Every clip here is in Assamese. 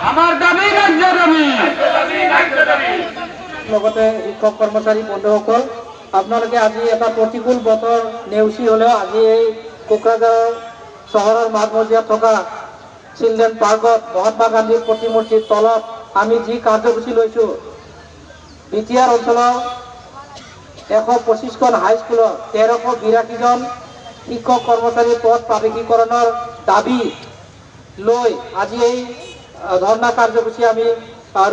আমাৰ দাবি ৰাজ্য দাবি। লগতে শিক্ষক কৰ্মচাৰী বন্ধুসকল, আপোনালোকে আজি এটা প্ৰতিকূল বতৰ নেওচি হ'লেও আজি এই কোকৰাঝাৰ চহৰৰ মাজমজিয়াত থকা চিলড্ৰেন পাৰ্কত মহাত্মা গান্ধীৰ প্ৰতিমূৰ্তিৰ তলত আমি যি কাৰ্যসূচী লৈছোঁ, বিটিআৰ অঞ্চলৰ 125খন হাইস্কুলৰ 1382জন শিক্ষক কৰ্মচাৰীৰ পদ প্ৰাদেশিকৰণৰ দাবী লৈ আজি এই ধৰ্ণা কাৰ্যসূচী আমি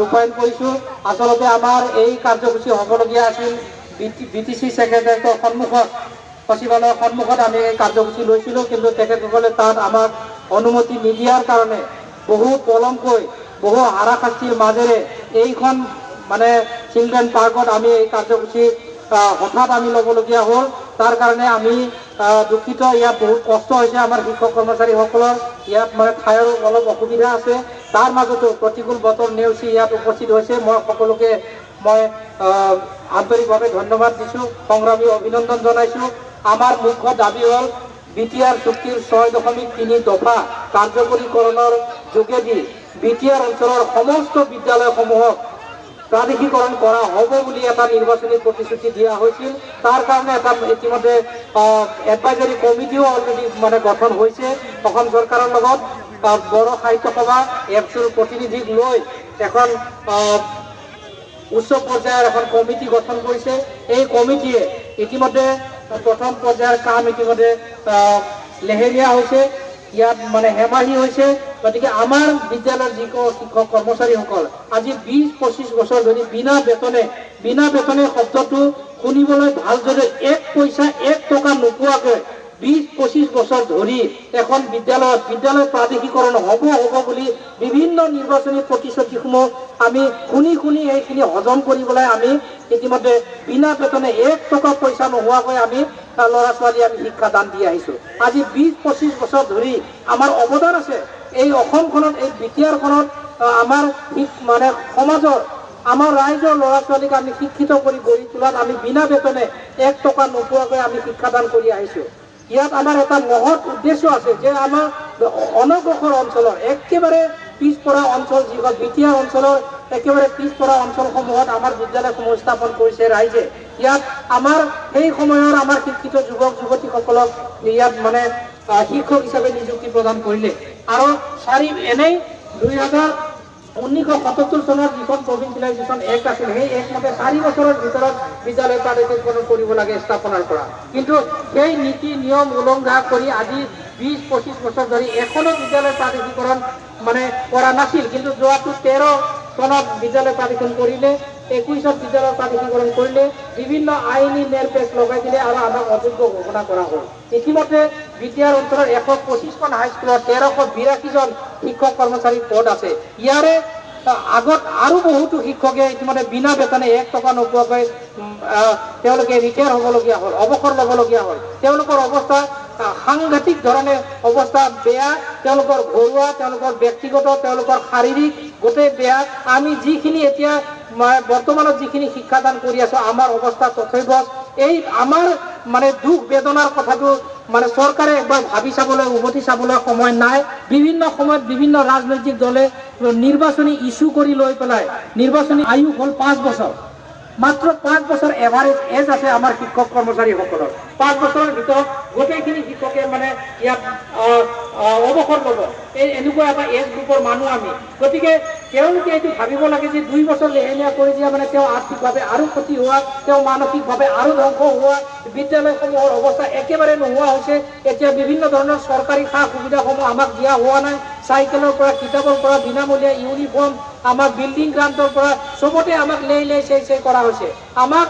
ৰূপায়ণ কৰিছোঁ। আচলতে আমাৰ এই কাৰ্যসূচী হ'বলগীয়া আছিল বিটিচি ছেক্ৰেটাৰিয়েটৰ সন্মুখত, সচিবালয়ৰ সন্মুখত আমি এই কাৰ্যসূচী লৈছিলোঁ, কিন্তু তেখেতসকলে তাত আমাক অনুমতি নিদিয়াৰ কাৰণে বহু পলমকৈ বহু হাৰাশাস্তিৰ মাজেৰে এইখন মানে চিলড্ৰেন পাৰ্কত আমি এই কাৰ্যসূচী হঠাৎ আমি ল'বলগীয়া হ'ল। তাৰ কাৰণে আমি দুঃখিত। ইয়াত বহুত কষ্ট হৈছে আমাৰ শিক্ষক কৰ্মচাৰীসকলৰ, ইয়াত মানে ঠাইৰ অলপ অসুবিধা আছে। তাৰ মাজতো প্ৰতিকূল বতৰ নেওচি ইয়াত উপস্থিত হৈছে। মই সকলোকে আন্তৰিকভাৱে ধন্যবাদ দিছোঁ, সংগ্ৰামী অভিনন্দন জনাইছোঁ। আমাৰ মুখ্য দাবী হ'ল বিটিআৰ চুক্তিৰ 6.3 দফা কাৰ্যকৰীকৰণৰ যোগেদি বিটিআৰ অঞ্চলৰ সমস্ত বিদ্যালয়সমূহক প্ৰাদেশিকৰণ কৰা হ'ব বুলি এটা নিৰ্বাচনী প্ৰতিশ্ৰুতি দিয়া হৈছিল। তাৰ কাৰণে এটা ইতিমধ্যে এডভাইজাৰী কমিটিও অলৰেডি মানে গঠন হৈছে। অসম চৰকাৰৰ লগত বড়ো সাহিত্য সভা এপছুৰ প্ৰতিনিধিক লৈ এখন উচ্চ পৰ্যায়ৰ এখন কমিটি গঠন কৰিছে। এই কমিটিয়ে ইতিমধ্যে প্ৰথম পৰ্যায়ৰ কাম ইতিমধ্যে লেহেৰীয়া হৈছে, ইয়াত মানে হেমাহি হৈছে। গতিকে আমাৰ বিদ্যালয়ৰ যিসকল শিক্ষক কৰ্মচাৰীসকল আজি 20-25 বছৰ ধৰি বিনা বেতনে শব্দটো শুনিবলৈ ভাল যদি 1 পইচা 1 টকা নোপোৱাকৈ 20-25 বছৰ ধৰি এখন বিদ্যালয় প্ৰাদেশিকৰণ হ'ব বুলি বিভিন্ন নিৰ্বাচনী প্ৰতিশ্ৰুতিসমূহ আমি শুনি এইখিনি হজম কৰিবলৈ আমি ইতিমধ্যে বিনা বেতনে 1 টকা পইচা নোহোৱাকৈ আমি ল'ৰা ছোৱালী আমি শিক্ষাদান দি আহিছোঁ। আজি 20-25 বছৰ ধৰি আমাৰ অৱদান আছে এই অসমখনত, এই বিটিআৰখনত আমাৰ মানে সমাজৰ আমাৰ ৰাইজৰ ল'ৰা ছোৱালীক আমি শিক্ষিত কৰি গঢ়ি তোলাত আমি বিনা বেতনে 1 টকা নোপোৱাকৈ আমি শিক্ষাদান কৰি আহিছোঁ। ইয়াত আমাৰ এটা মহৎ উদ্দেশ্য আছে যে আমাৰ অনগ্ৰসৰ অঞ্চলৰ একেবাৰে পিছপৰা অঞ্চল, যিখন বিটিআৰ অঞ্চলৰ একেবাৰে পিছপৰা অঞ্চলসমূহত আমাৰ বিদ্যালয়সমূহ স্থাপন কৰিছে ৰাইজে। ইয়াত আমাৰ সেই সময়ৰ আমাৰ শিক্ষিত যুৱক যুৱতীসকলক ইয়াত মানে শিক্ষক হিচাপে নিযুক্তি প্ৰদান কৰিলে। আৰু এনেই 1977 চনৰ যিখন প্ৰভিন্সিয়েলাইজেশ্যন এক্ট আছিল, সেই এক্ট মতে 4 বছৰৰ ভিতৰত বিদ্যালয় প্ৰাদেশিকৰণ কৰিব লাগে স্থাপনৰ পৰা। কিন্তু সেই নীতি নিয়ম উলংঘা কৰি আজি 20-25 বছৰ ধৰি এখনো বিদ্যালয় প্ৰাদেশিকৰণ মানে কৰা নাছিল। কিন্তু যোৱাটো 13 চনত বিদ্যালয় প্ৰাদেশিকৰণ কৰিলে, 21ত বিদ্যালয় প্ৰাদেশিকৰণ কৰিলে, বিভিন্ন আইনী নেৰপেচ লগাই দিলে আৰু আমাক অযোগ্য ঘোষণা কৰা হ'ল। ইতিমধ্যে বিটিআৰ অঞ্চলৰ 125খন হাইস্কুলত 1382জন শিক্ষক কৰ্মচাৰীৰ পদ আছে। ইয়াৰে আগত আৰু বহুতো শিক্ষকে ইতিমধ্যে বিনা বেতনে 1 টকা নোপোৱাকৈ তেওঁলোকে ৰিটায়াৰ হ'বলগীয়া হ'ল, অৱসৰ ল'বলগীয়া হ'ল। তেওঁলোকৰ অৱস্থা সাংঘাতিক ধৰণে অৱস্থা বেয়া, তেওঁলোকৰ ঘৰুৱা, তেওঁলোকৰ ব্যক্তিগত, তেওঁলোকৰ শাৰীৰিক গোটেই বেয়া। আমি যিখিনি এতিয়া বৰ্তমানত যিখিনি শিক্ষাদান কৰি আছোঁ, আমাৰ অৱস্থা তথৈবচ। এই আমাৰ মানে দুখ বেদনাৰ কথাটো মানে চৰকাৰে একবাৰ ভাবি চাবলৈ, উভতি চাবলৈ সময় নাই। বিভিন্ন সময়ত বিভিন্ন ৰাজনৈতিক দলে নিৰ্বাচনী ইস্যু কৰি লৈ পেলাই নিৰ্বাচনী আয়ুস হ'ল 5 বছৰ। মাত্ৰ 5 বছৰ এভাৰেজ এজ আছে আমাৰ শিক্ষক কৰ্মচাৰীসকলৰ। 5 বছৰৰ ভিতৰত গোটেইখিনি শিক্ষকে মানে ইয়াত অৱসৰ ল'ব, এনেকুৱা এটা এজ গ্ৰুপৰ মানুহ আমি। গতিকে তেওঁলোকে এইটো ভাবিব লাগে যে 2 বছৰ লেহেলীয়া কৰি দিয়া মানে তেওঁ আৰ্থিকভাৱে আৰু ক্ষতি হোৱা, তেওঁ মানসিকভাৱে আৰু ধ্বংস হোৱা, বিদ্যালয়সমূহৰ অৱস্থা একেবাৰে নোহোৱা হৈছে। এতিয়া বিভিন্ন ধৰণৰ চৰকাৰী সা সুবিধাসমূহ আমাক দিয়া হোৱা নাই। চাইকেলৰ পৰা, কিতাপৰ পৰা, বিনামূলীয়া ইউনিফৰ্ম, আমাৰ বিল্ডিং গ্ৰাণ্টৰ পৰা চবতে আমাক লেই চেই কৰা হৈছে। আমাক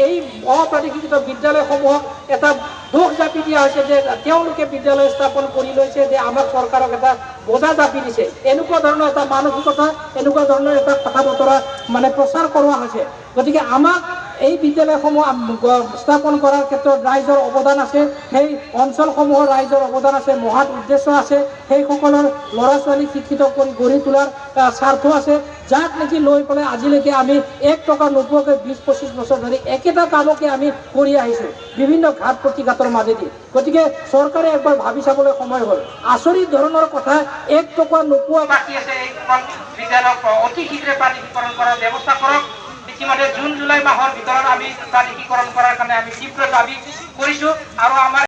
এই অপ্ৰাদেশিকৃত বিদ্যালয়সমূহক এটা দোষ জাপি দিয়া হৈছে যে তেওঁলোকে বিদ্যালয় স্থাপন কৰি লৈছে, যে আমাক চৰকাৰক এটা বোজা জাপি দিছে। এনেকুৱা ধৰণৰ এটা মানসিকতা, এনেকুৱা ধৰণৰ এটা কথা বতৰা মানে প্ৰচাৰ কৰোৱা হৈছে। গতিকে আমাক এই বিদ্যালয়সমূহ স্থাপন কৰাৰ ক্ষেত্ৰত ৰাইজৰ অৱদান আছে, সেই অঞ্চলসমূহৰ ৰাইজৰ অৱদান আছে, মহৎ উদ্দেশ্য আছে, সেইসকলৰ ল'ৰা ছোৱালীক শিক্ষিত কৰি গঢ়ি তোলাৰ স্বাৰ্থ আছে। যাক নেকি লৈ পেলাই আজিলৈকে আমি 1 টকা নোপোৱাকৈ 20-25 বছৰ ধৰি একেটা কামকে আমি কৰি আহিছোঁ বিভিন্ন ঘাট প্ৰতিঘাতৰ মাজেদি। গতিকে চৰকাৰে একবাৰ ভাবি চাবলৈ সময় হ'ল। আচৰিত ধৰণৰ কথা, 1 টকা নোপোৱা বাকী আছে, এইখন বিদ্যালয়ক অতি শীঘ্ৰে প্ৰাধিকৰণ কৰাৰ ব্যৱস্থা কৰক। ইতিমধ্যে জুন জুলাই মাহৰ ভিতৰত আমি প্ৰাধিকৰণ কৰাৰ কাৰণে আমি তীব্ৰ দাবী কৰিছোঁ আৰু আমাৰ